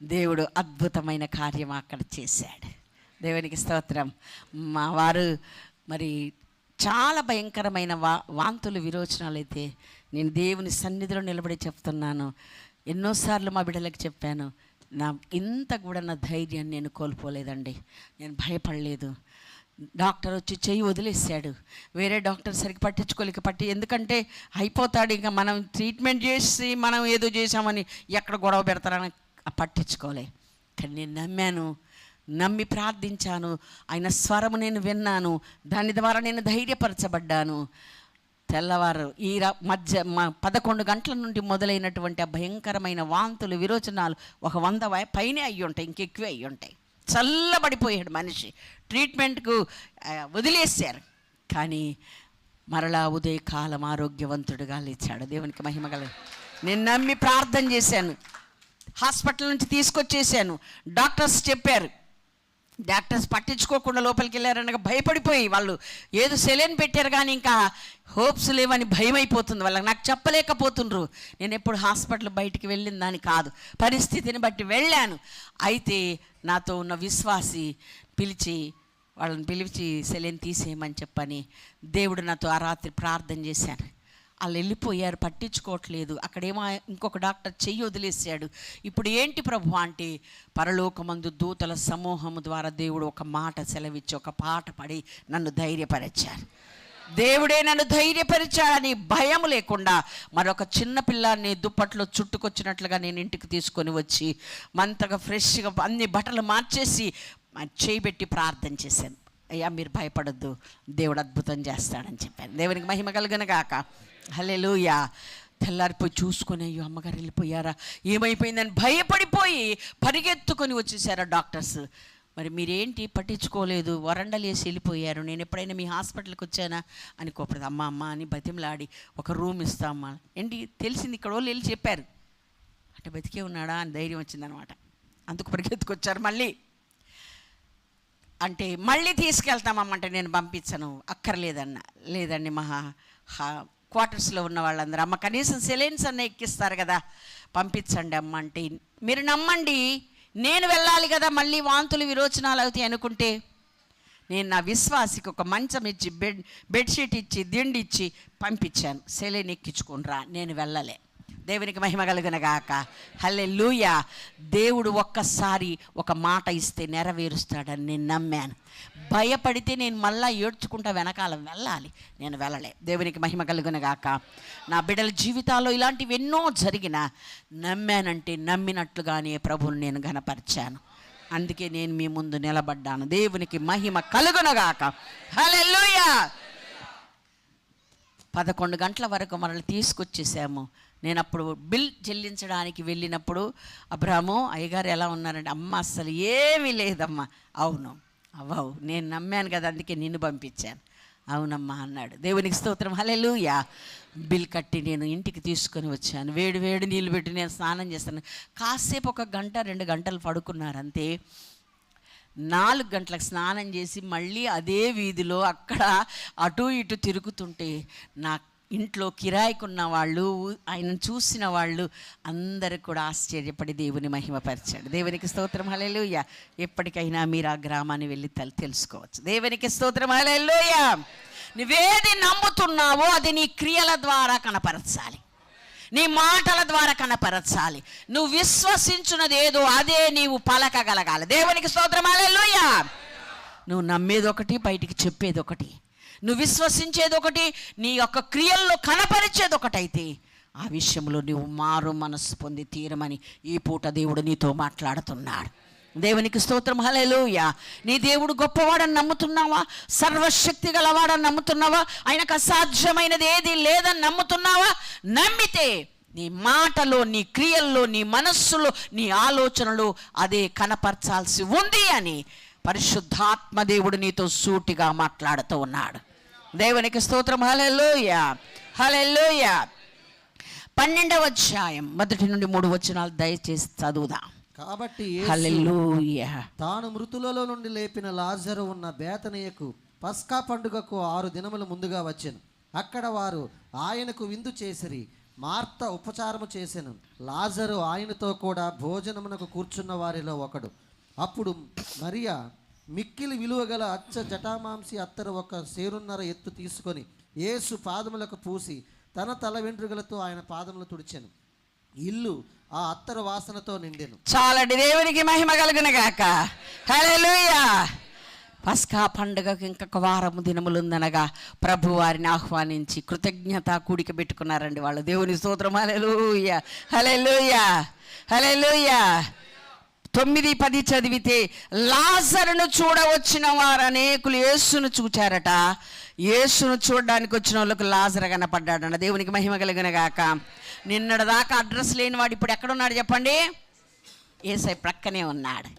దేవుడు అద్భుతమైన కార్యం అక్కడ చేశాడు. దేవునికి స్తోత్రం. మా వారు మరి చాలా భయంకరమైన వాంతులు విరోచనాలు అయితే నేను దేవుని సన్నిధిలో నిలబడి చెప్తున్నాను. ఎన్నోసార్లు మా బిడ్డలకు చెప్పాను, ఇంత కూడా నా ధైర్యాన్ని నేను కోల్పోలేదండి. నేను భయపడలేదు. డాక్టర్ వచ్చి చెయ్యి వదిలేసాడు. వేరే డాక్టర్ సరిగ్గా పట్టించుకోలేక ఎందుకంటే అయిపోతాడు, ఇంకా మనం ట్రీట్మెంట్ చేసి మనం ఏదో చేసామని ఎక్కడ గొడవ పెడతారని పట్టించుకోలే. కానీ నేను నమ్మాను, నమ్మి ప్రార్థించాను. ఆయన స్వరము నేను విన్నాను. దాని ద్వారా నేను ధైర్యపరచబడ్డాను. తెల్లవారు ఈ మధ్య 11 గంటల నుండి మొదలైనటువంటి ఆ భయంకరమైన వాంతులు విరోచనాలు 100 పైనే అయ్యి ఉంటాయి, ఇంకెక్కువే అయ్యి ఉంటాయి. చల్లబడిపోయాడు మనిషి. ట్రీట్మెంట్కు వదిలేశారు. కానీ మరలా ఉదయకాలం ఆరోగ్యవంతుడుగా లేచాడు. దేవునికి మహిమ కల. నేను నమ్మి ప్రార్థన చేశాను. హాస్పిటల్ నుంచి తీసుకొచ్చేసాను. డాక్టర్స్ చెప్పారు. డాక్టర్స్ పట్టించుకోకుండా లోపలికి వెళ్ళారనగా భయపడిపోయి వాళ్ళు ఏదో సెలైన్ పెట్టారు కానీ ఇంకా హోప్స్ లేవని భయం అయిపోతుంది వాళ్ళకి. నాకు చెప్పలేకపోతుండ్రు. నేను ఎప్పుడు హాస్పిటల్ బయటికి వెళ్ళిన దాని కాదు, పరిస్థితిని బట్టి వెళ్ళాను. అయితే నాతో ఉన్న విశ్వాసి వాళ్ళని పిలిచి సెలైన్ తీసేయమని చెప్పని దేవుడు నాతో ఆ రాత్రి ప్రార్థన చేశాను. వాళ్ళు వెళ్ళిపోయారు, పట్టించుకోవట్లేదు. అక్కడేమో ఇంకొక డాక్టర్ చెయ్యి వదిలేసాడు. ఇప్పుడు ఏంటి ప్రభు అంటే పరలోకమందు దూతల సమూహము ద్వారా దేవుడు ఒక మాట సెలవిచ్చి ఒక పాట పాడి నన్ను ధైర్యపరిచారు. దేవుడే నన్ను ధైర్యపరిచాడని భయం లేకుండా మరొక చిన్న పిల్లాన్ని దుప్పట్లో చుట్టుకొచ్చినట్లుగా నేను ఇంటికి తీసుకొని వచ్చి మంతగా ఫ్రెష్గా అన్ని బట్టలు మార్చేసి చేయబెట్టి ప్రార్థన చేశాను. అయ్యా మీరు భయపడొద్దు, దేవుడు అద్భుతం చేస్తాడని చెప్పాను. దేవునికి మహిమ కలుగును గాక. హల్లెలూయా. తెల్లారిపోయి చూసుకొని అయ్యో అమ్మగారు వెళ్ళిపోయారా, ఏమైపోయిందని భయపడిపోయి పరిగెత్తుకొని వచ్చేసారా డాక్టర్స్. మరి మీరేంటి పట్టించుకోలేదు, వరండలు వేసి వెళ్ళిపోయారు, నేను ఎప్పుడైనా మీ హాస్పిటల్కి వచ్చానా అని కోపడదు. అమ్మ అని బతిమలాడి ఒక రూమ్ ఇస్తామా ఏంటి తెలిసింది, ఇక్కడ వాళ్ళు వెళ్ళి చెప్పారు అంటే బతికే ఉన్నాడా అని ధైర్యం వచ్చిందనమాట. అందుకు పరిగెత్తుకొచ్చారు. అంటే మళ్ళీ తీసుకెళ్తామమ్మంటే నేను పంపించను, అక్కర్లేదన్న. లేదండి క్వార్టర్స్లో ఉన్న వాళ్ళందరూ అమ్మ కనీసం సెలైన్స్ అన్న ఎక్కిస్తారు కదా, పంపించండి అమ్మ అంటే మీరు నమ్మండి, నేను వెళ్ళాలి కదా, మళ్ళీ వాంతులు విరోచనాలు అవుతాయి అనుకుంటే నేను నా విశ్వాసికి ఒక మంచం ఇచ్చి బెడ్షీట్ ఇచ్చి దిండి ఇచ్చి పంపించాను. సెలైన్ ఎక్కించుకుని రా, నేను వెళ్ళలే. దేవునికి మహిమ కలుగును గాక. హల్లెలూయా. దేవుడు ఒక్కసారి ఒక మాట ఇస్తే నెరవేరుస్తాడని నేను నమ్మాను. భయపడితే నేను మళ్ళా ఏడ్చుకుంటా వెనకాల వెళ్ళాలి, నేను వెళ్ళలే. దేవునికి మహిమ కలుగును గాక. నా బిడ్డల జీవితాల్లో ఇలాంటివి ఎన్నో జరిగినా నమ్మానంటే నమ్మినట్లుగానే ప్రభువుని నేను ఘనపరిచాను. అందుకే నేను మీ ముందు నిలబడ్డాను. దేవునికి మహిమ కలుగును గాక. హల్లెలూయా. 11 గంటల వరకు మనల్ని తీసుకొచ్చేసాము. నేను అప్పుడు బిల్ చెల్లించడానికి వెళ్ళినప్పుడు అబ్రాము అయ్యగారు ఎలా ఉన్నారంటే అమ్మ అస్సలు ఏమీ లేదమ్మా. అవును అవ్వవు, నేను నమ్మాను కదా అందుకే నిన్ను పంపించాను. అవునమ్మా అన్నాడు. దేవునికి స్తోత్రం. హల్లెలూయా. బిల్ కట్టి నేను ఇంటికి తీసుకొని వచ్చాను. వేడి వేడి నీళ్ళు పెట్టి నేను స్నానం చేస్తాను. కాసేపు 1 గంట 2 గంటలు పడుకున్నారు అంతే. 4 గంటలకు స్నానం చేసి మళ్ళీ అదే వీధిలో అక్కడ అటు ఇటు తిరుగుతుంటే నా ఇంట్లో కిరాయికున్న వాళ్ళు, ఆయన చూసిన వాళ్ళు అందరూ కూడా ఆశ్చర్యపడి దేవుని మహిమపరిచాడు. దేవునికి స్తోత్రం. హల్లెలూయా. ఎప్పటికైనా మీరు ఆ గ్రామాన్ని వెళ్ళి తెలుసుకోవచ్చు. దేవునికి స్తోత్రం. హల్లెలూయా. నువ్వేది నమ్ముతున్నావో అది నీ క్రియల ద్వారా కనపరచాలి, నీ మాటల ద్వారా కనపరచాలి. నువ్వు విశ్వసించున్నది ఏదో అదే నీవు పలకగలగాలి. దేవునికి స్తోత్రం. హల్లెలూయా. నువ్వు నమ్మేది ఒకటి, బయటికి చెప్పేది ఒకటి. నువ్వు విశ్వసించేది ఒకటి, నీ యొక్క క్రియల్లో కనపరిచేది ఒకటైతే ఆ విషయంలో నువ్వు మారు మనస్సు పొంది తీరమని ఈ పూట దేవుడు నీతో మాట్లాడుతున్నాడు. దేవునికి స్తోత్రం. హల్లెలూయా. నీ దేవుడు గొప్పవాడని నమ్ముతున్నావా? సర్వశక్తి గలవాడని నమ్ముతున్నావా? ఆయనకు అసాధ్యమైనది ఏది లేదని నమ్ముతున్నావా? నమ్మితే నీ మాటలో, నీ క్రియల్లో, నీ మనస్సులో, నీ ఆలోచనలో అదే కనపరచాల్సి ఉంది అని పరిశుద్ధాత్మ దేవుడు నీతో సూటిగా మాట్లాడుతూ ఉన్నాడు. దేవునికి స్తోత్రం. హల్లెలూయా. హల్లెలూయా. 12వ అధ్యాయం 1 నుండి 3 వచనాలు దయచేసి చదువుదాం. కాబట్టి హల్లెలూయా. తాను మృతులలో నుండి లేపిన లాజరు ఉన్న బేతనియకు పస్కా పండుగకు 6 దినముల ముందుగా వచ్చెను. అక్కడ వారు ఆయనకు విందు చేసిరి. మార్త ఉపచారము చేసెను. లాజరు ఆయనతో కూడా భోజనమునకు కూర్చున్న వారిలో ఒకడు. అప్పుడు మరియా మిక్కిలి విలువగల అచ్చ జటామాంసి అత్తరు ఒక సేరున్నర ఎత్తు తీసుకొని యేసు పాదములకు పూసి తన తల వెంట్రుకలతో ఆయన పాదములు తుడిచెను. ఇల్లు ఆ అత్తరు వాసనతో నిండెను. చాలండి, దేవునికి మహిమ కలుగును గాక. హల్లెలూయా. పస్కా పండుగకు ఇంకొక వారము దినములుందనగా ప్రభు వారిని ఆహ్వానించి కృతజ్ఞత కూడిక పెట్టుకున్నారండి వాళ్ళు. దేవుని స్తోత్రం. హల్లెలూయా, హల్లెలూయా, హల్లెలూయా. 9-10 చదివితే లాజరును చూడవచ్చిన వారు అనేకులు యేసును చూచారట. యేసును చూడడానికి వచ్చిన వాళ్ళకు లాజరు కనపడ్డాడన్న. దేవునికి మహిమ కలుగును గాక. నిన్నటి దాకా అడ్రస్ లేని వాడు ఇప్పుడు ఎక్కడున్నాడు చెప్పండి? యేసయ్య ప్రక్కనే ఉన్నాడు.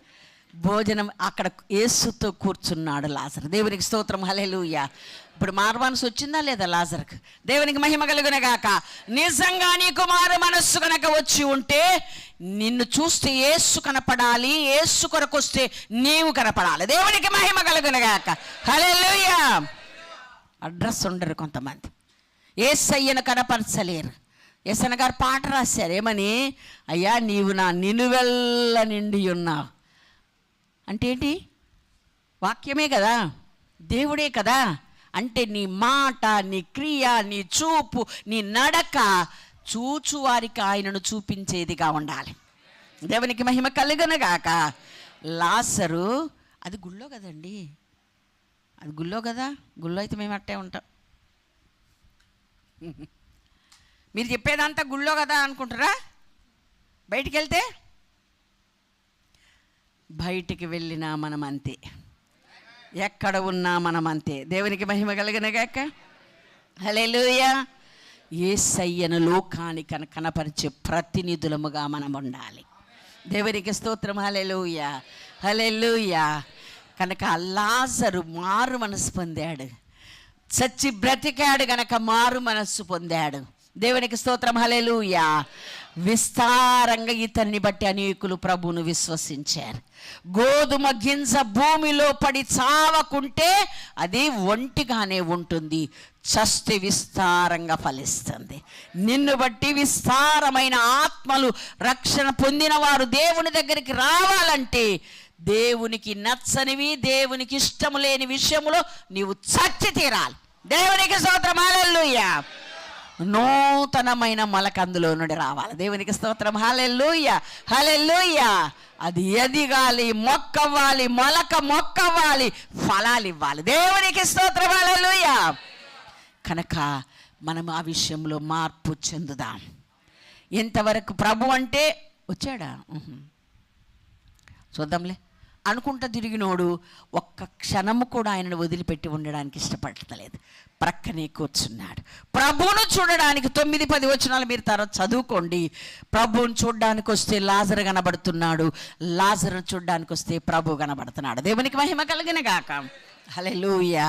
భోజనం అక్కడ యేసుతో కూర్చున్నాడు లాజరు. దేవునికి స్తోత్రం. హల్లెలూయా. ఇప్పుడు మారు మనసు వచ్చిందా లేదా లాజరుకు? దేవునికి మహిమ కలుగును గాక. నిజంగా నీకు మారు మనస్సు కనుక వచ్చి ఉంటే నిన్ను చూస్తే యేసు కనపడాలి, యేసు కొరకు వస్తే నీవు కనపడాలి. దేవునికి మహిమ కలుగును గాక. హల్లెలూయా. అడ్రస్ ఉండరు కొంతమంది, యేసయ్యను కనపరచలేరు. యేసన్న గారు పాట రాశారు ఏమని? అయ్యా నీవు నా నిలువెల్ల నిండి ఉన్నావు అంటే ఏంటి? వాక్యమే కదా, దేవుడే కదా. అంటే నీ మాట, నీ క్రియ, నీ చూపు, నీ నడక చూచు వారికి ఆయనను చూపించేదిగా ఉండాలి. దేవునికి మహిమ కలుగును గాక. లాజరు అది గుళ్ళో కదండి, అది గుళ్ళో కదా. గుళ్ళో అయితే మేము అట్టే ఉంటాం. మీరు చెప్పేదంతా గుళ్ళో కదా అనుకుంటారా? బయటికి వెళ్తే బయటికి వెళ్ళినా మనం అంతే, ఎక్కడ ఉన్నా మనం అంతే. దేవునికి మహిమ కలుగును గాక. హల్లెలూయా. యేసయ్యను లోకానికి కనపరిచే ప్రతినిధులముగా మనం ఉండాలి. దేవునికి స్తోత్రం. హల్లెలూయా, హల్లెలూయా. కనుక లాజరు మారు మనసు పొందాడు, చచ్చి బ్రతికాడు గనక మారు మనస్సు పొందాడు. దేవునికి స్తోత్రం. హల్లెలూయా. విస్తారంగా ఇతన్ని బట్టి అనేకులు ప్రభువును విశ్వసించారు. గోధుమ గింజ భూమిలో పడి చావకుంటే అది ఒంటిగానే ఉంటుంది, చస్తే విస్తారంగా ఫలిస్తుంది. నిన్ను బట్టి విస్తారమైన ఆత్మలు రక్షణ పొందిన వారు దేవుని దగ్గరికి రావాలంటే దేవునికి నచ్చనివి, దేవునికి ఇష్టము లేని విషయములో నీవు చచ్చి తీరాలి. దేవునికి స్తోత్రం. హల్లెలూయా. నూతనమైన మొలక అందులో నుండి రావాలి. దేవునికి స్తోత్రం. హల్లెలూయా, హల్లెలూయా. అది ఎదిగాలి, మొక్కవ్వాలి, మొక్కవ్వాలి, ఫలాలు ఇవ్వాలి. దేవునికి స్తోత్రం. హల్లెలూయా. కనుక మనం ఆ విషయంలో మార్పు చెందుదాం. ఇంతవరకు ప్రభు అంటే వచ్చాడా చూద్దాంలే అనుకుంటా తిరిగినోడు ఒక్క క్షణము కూడా ఆయనను వదిలిపెట్టి ఉండడానికి ఇష్టపడలేదు. ప్రక్కనే కూర్చున్నాడు. ప్రభువును చూడడానికి 9-10 వచనాలు మీరు తర్వాత చదువుకోండి. ప్రభువును చూడడానికి వస్తే లాజరు కనబడుతున్నాడు, లాజరు చూడడానికి వస్తే ప్రభు కనబడుతున్నాడు. దేవునికి మహిమ కలిగిన గాక. హల్లెలూయా.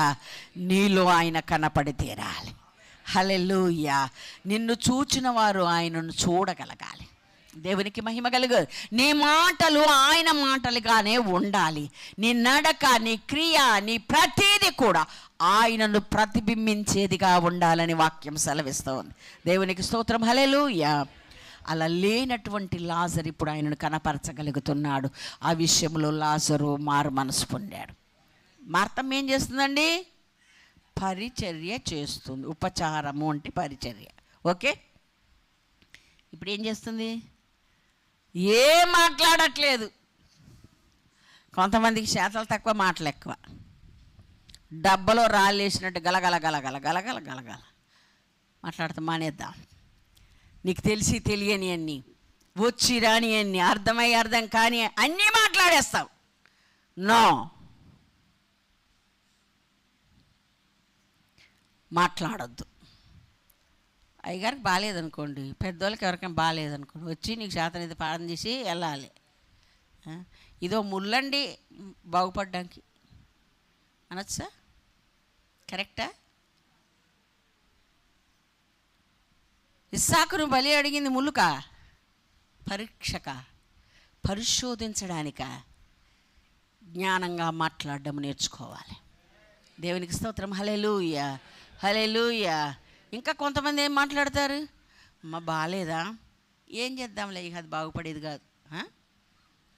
నీలో ఆయన కనపడి తీరాలి. హల్లెలూయా. నిన్ను చూచిన వారు ఆయనను చూడగలగాలి. దేవునికి మహిమ కలుగు. నీ మాటలు ఆయన మాటలుగానే ఉండాలి. నీ నడక, నీ క్రియ, నీ ప్రతీది కూడా ఆయనను ప్రతిబింబించేదిగా ఉండాలని వాక్యం సెలవిస్తోంది. దేవునికి స్తోత్రం. హల్లెలూయా. అలా లేనటువంటి లాజరు ఇప్పుడు ఆయనను కనపరచగలుగుతున్నాడు. ఆ విషయంలో లాజరు మారు మనసు పొందాడు. మార్తమ్మ ఏం చేస్తుందండి? పరిచర్య చేస్తుంది. ఉపచారము అంటే పరిచర్య. ఓకే, ఇప్పుడు ఏం చేస్తుంది? ఏం మాట్లాడట్లేదు. కొంతమందికి శాతాలు తక్కువ, మాటలు ఎక్కువ. డబ్బలో రాళ్ళు వేసినట్టు గలగల గలగల గలగల గలగల మాట్లాడుతూ మానేద్దాం. నీకు తెలిసి తెలియని అన్నీ, వచ్చి రాని అన్నీ, అర్థమై అర్థం కాని అన్నీ మాట్లాడేస్తావు. నో, మాట్లాడొద్దు. అయ్యగారికి బాగాలేదనుకోండి, పెద్దోళ్ళకి ఎవరికైనా బాగాలేదనుకోండి, వచ్చి నీకు శాతం ఇది పాలన చేసి వెళ్ళాలి. ఇదో ముళ్ళండి బాగుపడ్డానికి అనొచ్చా? కరెక్టా? ఇస్సాకును బలి అడిగింది ముళ్ళుకా, పరీక్షక, పరిశోధించడానిక? జ్ఞానంగా మాట్లాడడం నేర్చుకోవాలి. దేవునికి స్తోత్రం. హల్లెలూయా, హల్లెలూయా. ఇంకా కొంతమంది ఏం మాట్లాడతారు? అమ్మ బాగాలేదా, ఏం చేద్దాంలే, ఇక అది బాగుపడేది కాదు,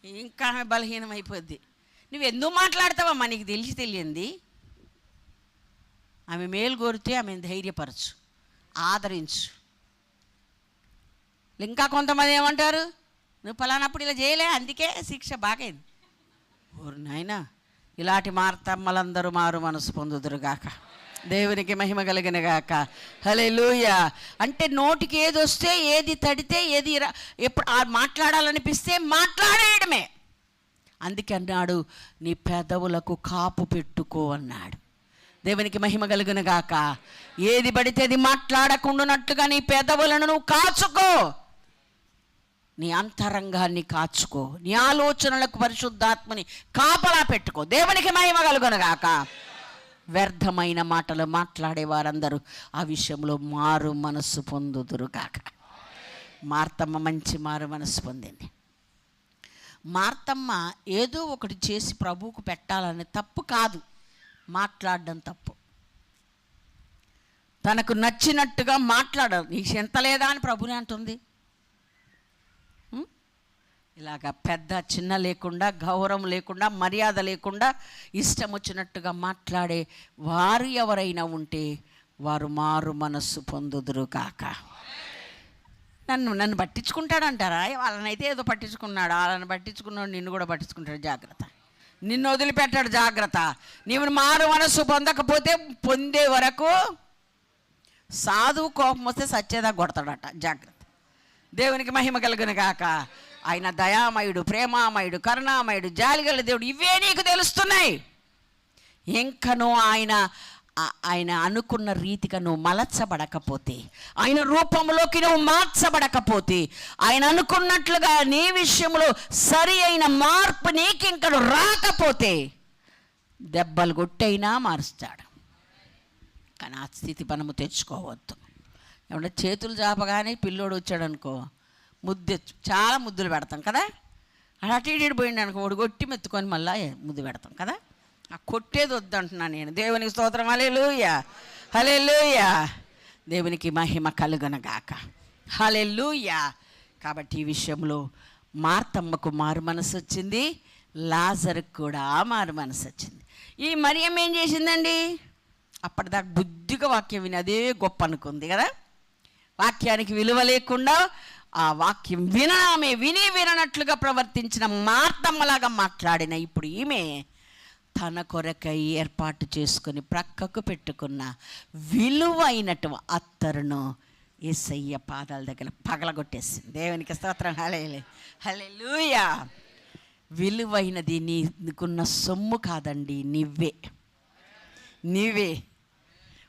ఇంకా ఆమె బలహీనం అయిపోద్ది. నువ్వు ఎందుకు మాట్లాడతావమ్మా, నీకు తెలియంది. ఆమె మేలు కోరితే ఆమెను ధైర్యపరచు, ఆదరించు. ఇంకా కొంతమంది ఏమంటారు, నువ్వు పలానప్పుడు ఇలా చేయలే అందుకే శిక్ష బాగైంది. ఓరు నాయనా, ఇలాంటి మార్తమ్మలందరూ మారు మనసు పొందుదురుగాక. దేవునికి మహిమ కలిగిన గాక. హల్లెలూయా. అంటే నోటికి ఏది వస్తే, ఏది తడితే, ఏది ఎప్పుడు మాట్లాడాలనిపిస్తే మాట్లాడేయడమే. అందుకే అన్నాడు, నీ పెదవులకు కాపు పెట్టుకో అన్నాడు. దేవునికి మహిమ కలుగును గాక. ఏది పడితే అది మాట్లాడకుండానట్లుగా నీ పెదవులను నువ్వు కాచుకో, నీ అంతరంగాన్ని కాచుకో, నీ ఆలోచనలకు పరిశుద్ధాత్మని కాపలా పెట్టుకో. దేవునికి మహిమ కలుగును గాక. వ్యర్థమైన మాటలు మాట్లాడే వారందరూ ఆ విషయంలో మారు మనస్సు పొందుదురు గాక. మార్తమ్మ మంచి మారు మనస్సు పొందింది. మార్తమ్మ ఏదో ఒకటి చేసి ప్రభువుకు పెట్టాలని తప్పు కాదు, మాట్లాడడం తప్పు. తనకు నచ్చినట్టుగా మాట్లాడాలి. నీకు ఎంత లేదా అని ప్రభుని అంటుంది. ఇలాగ పెద్ద చిన్న లేకుండా, గౌరవం లేకుండా, మర్యాద లేకుండా ఇష్టం వచ్చినట్టుగా మాట్లాడే వారు ఎవరైనా ఉంటే వారు మారు మనస్సు పొందుదురు కాక. నన్ను పట్టించుకుంటాడంటారా? వాళ్ళనైతే ఏదో పట్టించుకున్నాడు, వాళ్ళని పట్టించుకున్నాడు, నిన్ను కూడా పట్టించుకుంటాడు. జాగ్రత్త, నిన్ను వదిలిపెట్టాడు. జాగ్రత్త. నీవు మారు మనస్సు పొందకపోతే పొందే వరకు సాధువు కోపం వస్తే సచ్చేదా కొడతాడట. జాగ్రత్త. దేవునికి మహిమ కలుగును గాక. ఆయన దయామయుడు, ప్రేమామయుడు, కరుణామయుడు, జాలిగల దేవుడు. ఇవే నీకు తెలుస్తున్నాయి. ఇంకను ఆయన అనుకున్న రీతిగా నువ్వు మలచబడకపోతే, ఆయన రూపంలోకి నువ్వు మార్చబడకపోతే, ఆయన అనుకున్నట్లుగా నీ విషయంలో సరి అయిన మార్పు నీకింకను రాకపోతే దెబ్బలు కొట్టైనా మారుస్తాడు. కానీ ఆ స్థితి మనము తెచ్చుకోవద్దు. ఏమన్నా చేతులు చాపగానే పిల్లోడు వచ్చాడు అనుకో, చాలా ముద్దులు పెడతాం కదా. అటు ఇటు పోయిండు అనుకో, వాడు కొట్టి మెత్తుకొని మళ్ళీ ముద్దు పెడతాం కదా. ఆ కొట్టేది వద్దంటున్నాను నేను. దేవునికి స్తోత్రం. హల్లెలూయా, హల్లెలూయా. దేవునికి మహిమ కలుగునగాక. హల్లెలూయా. కాబట్టి ఈ విషయంలో మార్తమ్మకు మారు మనసు వచ్చింది, లాజరుకు కూడా మారు మనసు వచ్చింది. ఈ మరియమ్మ ఏం చేసిందండి? అప్పటిదాకా బుద్ధిగా వాక్యం విని అదే గొప్ప అనుకుంది కదా. వాక్యానికి విలువ లేకుండా ఆ వాక్యం విననట్లుగా ప్రవర్తించిన మార్తమ్మలాగా మాట్లాడిన ఇప్పుడు ఈమె తన కొరకై ఏర్పాటు చేసుకుని ప్రక్కకు పెట్టుకున్న విలువైనటు అత్తరును యేసయ్య పాదాల దగ్గర పగలగొట్టేసింది. దేవునికి స్తోత్రం. హల్లెలూయా. విలువైనది నీకున్న సొమ్ము కాదండి, నీవే.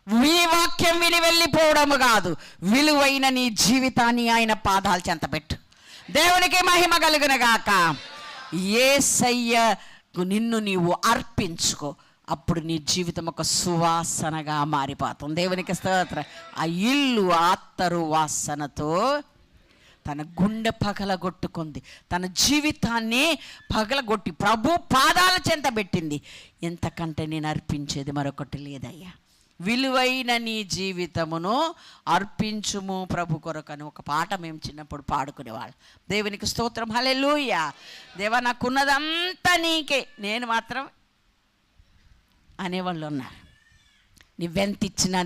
నీ వాక్యం విని వెళ్ళిపోవడము కాదు, విలువైన నీ జీవితాన్ని ఆయన పాదాలు చెంతపెట్టు. దేవునికి మహిమ కలుగునగాక. యేసయ్యకు నిన్ను నీవు అర్పించుకో, అప్పుడు నీ జీవితం ఒక సువాసనగా మారిపోతుంది. దేవునికి స్తోత్రం. ఆ ఇల్లు అత్తరు వాసనతో తన గుండె పగలగొట్టుకుంది, తన జీవితాన్ని పగలగొట్టి ప్రభు పాదాల చెంత పెట్టింది. ఎంతకంటే నేను అర్పించేది మరొకటి లేదయ్యా. విలువైన నీ జీవితమును అర్పించుము ప్రభు కొరకని ఒక పాట మేము చిన్నప్పుడు పాడుకునేవాళ్ళం. దేవునికి స్తోత్రం. హల్లెలూయా. దేవా, నాకున్నదంతా నీకే, నేను మాత్రం అనేవాళ్ళు ఉన్నారు. నువ్వెంత ఇచ్చినా